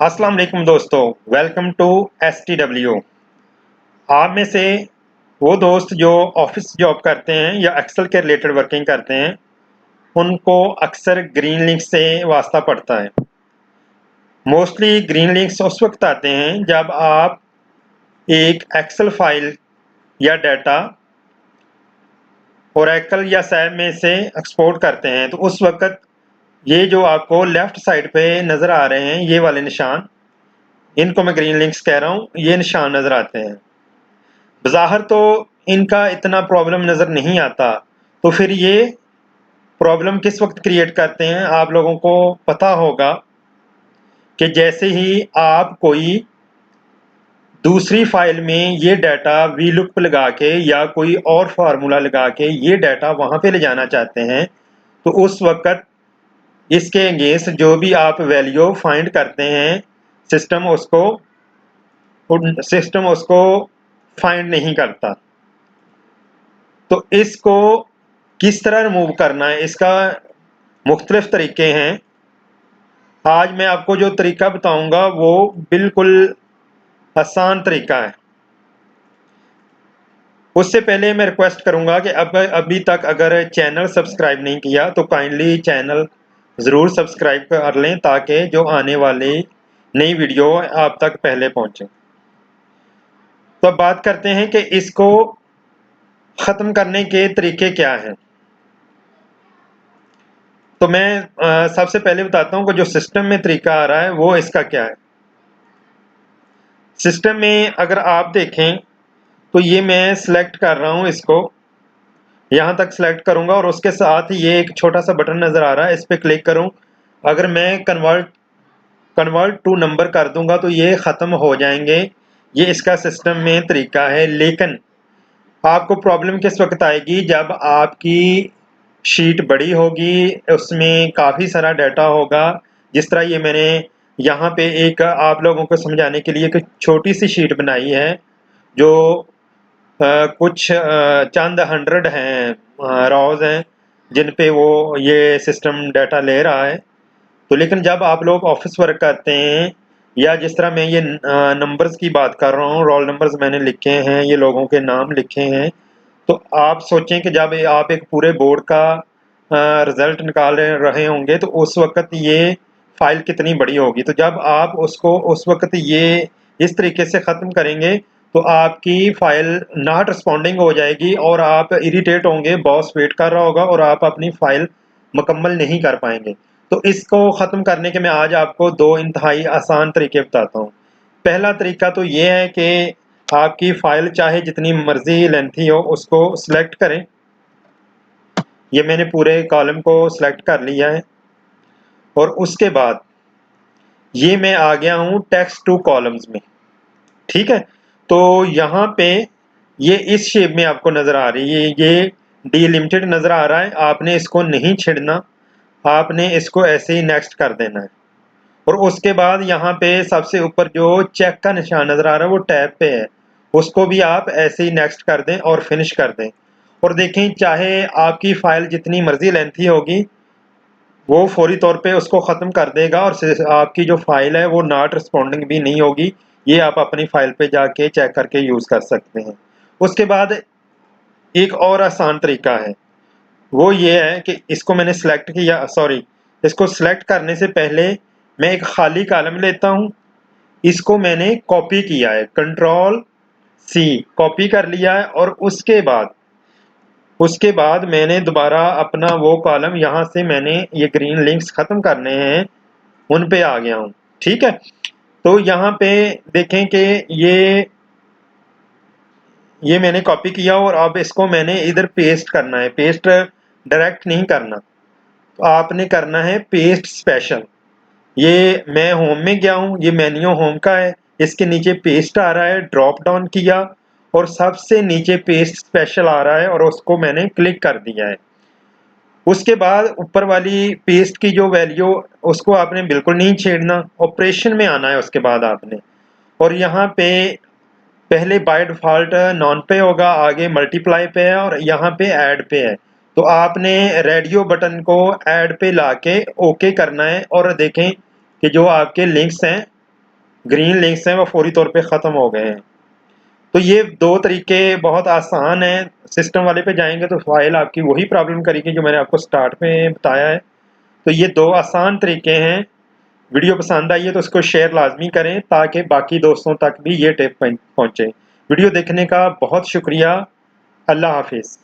अस्सलाम वालेकुम दोस्तों, वेलकम टू STW। आप में से वो दोस्त जो ऑफिस जॉब करते हैं या एक्सेल के रिलेटेड वर्किंग करते हैं, उनको अक्सर ग्रीन लिंक से वास्ता पड़ता है। मोस्टली ग्रीन लिंक्स उस वक्त आते हैं जब आप एक एक्सेल फाइल या डाटा ओरेकल या सैप में से एक्सपोर्ट करते हैं, तो उस वक्त ये जो आपको लेफ्ट साइड पे नज़र आ रहे हैं, ये वाले निशान, इनको मैं ग्रीन लिंक्स कह रहा हूँ, ये निशान नज़र आते हैं। बज़ाहिर तो इनका इतना प्रॉब्लम नज़र नहीं आता, तो फिर ये प्रॉब्लम किस वक्त क्रिएट करते हैं आप लोगों को पता होगा कि जैसे ही आप कोई दूसरी फाइल में ये डाटा वीलुक लगा के या कोई और फार्मूला लगा के ये डाटा वहाँ पे ले जाना चाहते हैं, तो उस वक्त इसके अगेंस्ट जो भी आप वैल्यू फाइंड करते हैं, सिस्टम उसको फाइंड नहीं करता। तो इसको किस तरह रिमूव करना है, इसका मुख्तलिफ तरीके हैं। आज मैं आपको जो तरीका बताऊंगा वो बिल्कुल आसान तरीका है। उससे पहले मैं रिक्वेस्ट करूंगा कि अब अभी तक अगर चैनल सब्सक्राइब नहीं किया तो काइंडली चैनल ज़रूर सब्सक्राइब कर लें ताकि जो आने वाली नई वीडियो आप तक पहले पहुंचे। तो अब बात करते हैं कि इसको ख़त्म करने के तरीके क्या हैं। तो मैं सबसे पहले बताता हूँ कि जो सिस्टम में तरीका आ रहा है वो इसका क्या है। सिस्टम में अगर आप देखें तो ये मैं सिलेक्ट कर रहा हूँ, इसको यहाँ तक सिलेक्ट करूँगा और उसके साथ ये एक छोटा सा बटन नज़र आ रहा है, इस पर क्लिक करूँ। अगर मैं कन्वर्ट टू नंबर कर दूंगा तो ये ख़त्म हो जाएंगे। ये इसका सिस्टम में तरीका है। लेकिन आपको प्रॉब्लम किस वक्त आएगी जब आपकी शीट बड़ी होगी, उसमें काफ़ी सारा डाटा होगा। जिस तरह ये मैंने यहाँ पे एक आप लोगों को समझाने के लिए एक छोटी सी शीट बनाई है जो कुछ चंद 100 हैं रॉज हैं जिन पे वो ये सिस्टम डाटा ले रहा है। तो लेकिन जब आप लोग ऑफिस वर्क करते हैं या जिस तरह मैं ये नंबर्स की बात कर रहा हूँ, रोल नंबर्स मैंने लिखे हैं, ये लोगों के नाम लिखे हैं, तो आप सोचें कि जब आप एक पूरे बोर्ड का रिजल्ट निकाल रहे होंगे तो उस वक्त ये फाइल कितनी बड़ी होगी। तो जब आप उसको उस वक्त ये इस तरीके से ख़त्म करेंगे तो आपकी फाइल नॉट रिस्पॉन्डिंग हो जाएगी और आप इरिटेट होंगे, बॉस वेट कर रहा होगा और आप अपनी फाइल मुकम्मल नहीं कर पाएंगे। तो इसको ख़त्म करने के मैं आज आपको दो इंतहाई आसान तरीके बताता हूँ। पहला तरीका तो ये है कि आपकी फाइल चाहे जितनी मर्जी लेंथी हो उसको सिलेक्ट करें। ये मैंने पूरे कॉलम को सिलेक्ट कर लिया है और उसके बाद ये मैं आ गया हूँ टेक्स्ट टू कॉलम्स में। ठीक है, तो यहाँ पे ये इस शेप में आपको नज़र आ रही है, ये डिलिमिटेड नज़र आ रहा है। आपने इसको नहीं छेड़ना, आपने इसको ऐसे ही नेक्स्ट कर देना है। और उसके बाद यहाँ पे सबसे ऊपर जो चेक का निशान नज़र आ रहा है वो टैब पे है, उसको भी आप ऐसे ही नेक्स्ट कर दें और फिनिश कर दें। और देखें, चाहे आपकी फ़ाइल जितनी मर्ज़ी लेंथी होगी वो फौरी तौर पे उसको ख़त्म कर देगा और आपकी जो फ़ाइल है वो नॉट रिस्पॉन्डिंग भी नहीं होगी। ये आप अपनी फ़ाइल पे जाके चेक करके यूज़ कर सकते हैं। उसके बाद एक और आसान तरीका है, वो ये है कि इसको मैंने सेलेक्ट किया, सॉरी, इसको सेलेक्ट करने से पहले मैं एक खाली कॉलम लेता हूँ, इसको मैंने कॉपी किया है, कंट्रोल सी कॉपी कर लिया है और उसके बाद मैंने दोबारा अपना वो कॉलम, यहाँ से मैंने ये ग्रीन लिंक्स ख़त्म करने हैं, उन पे आ गया हूँ। ठीक है, तो यहाँ पे देखें कि ये मैंने कॉपी किया और अब इसको मैंने इधर पेस्ट करना है। पेस्ट डायरेक्ट नहीं करना, तो आपने करना है पेस्ट स्पेशल। ये मैं होम में गया हूँ, ये मेन्यू होम का है, इसके नीचे पेस्ट आ रहा है, ड्रॉप डाउन किया और सबसे नीचे पेस्ट स्पेशल आ रहा है और उसको मैंने क्लिक कर दिया है। उसके बाद ऊपर वाली पेस्ट की जो वैल्यू, उसको आपने बिल्कुल नहीं छेड़ना, ऑपरेशन में आना है उसके बाद आपने। और यहाँ पे पहले बाय डिफ़ॉल्ट नॉन पे होगा, आगे मल्टीप्लाई पे है और यहाँ पे ऐड पे है। तो आपने रेडियो बटन को ऐड पे लाके ओके करना है और देखें कि जो आपके लिंक्स हैं ग्रीन लिंक्स हैं वो फौरी तौर पे ख़त्म हो गए हैं। तो ये 2 तरीके बहुत आसान हैं, सिस्टम वाले पे जाएँगे तो फ़ाइल आपकी वही प्रॉब्लम करेगी जो मैंने आपको स्टार्ट में बताया है। तो ये 2 आसान तरीके हैं। वीडियो पसंद आई है तो उसको शेयर लाज़मी करें ताकि बाकी दोस्तों तक भी ये टिप पहुँचे। वीडियो देखने का बहुत शुक्रिया। अल्लाह हाफ़िज़।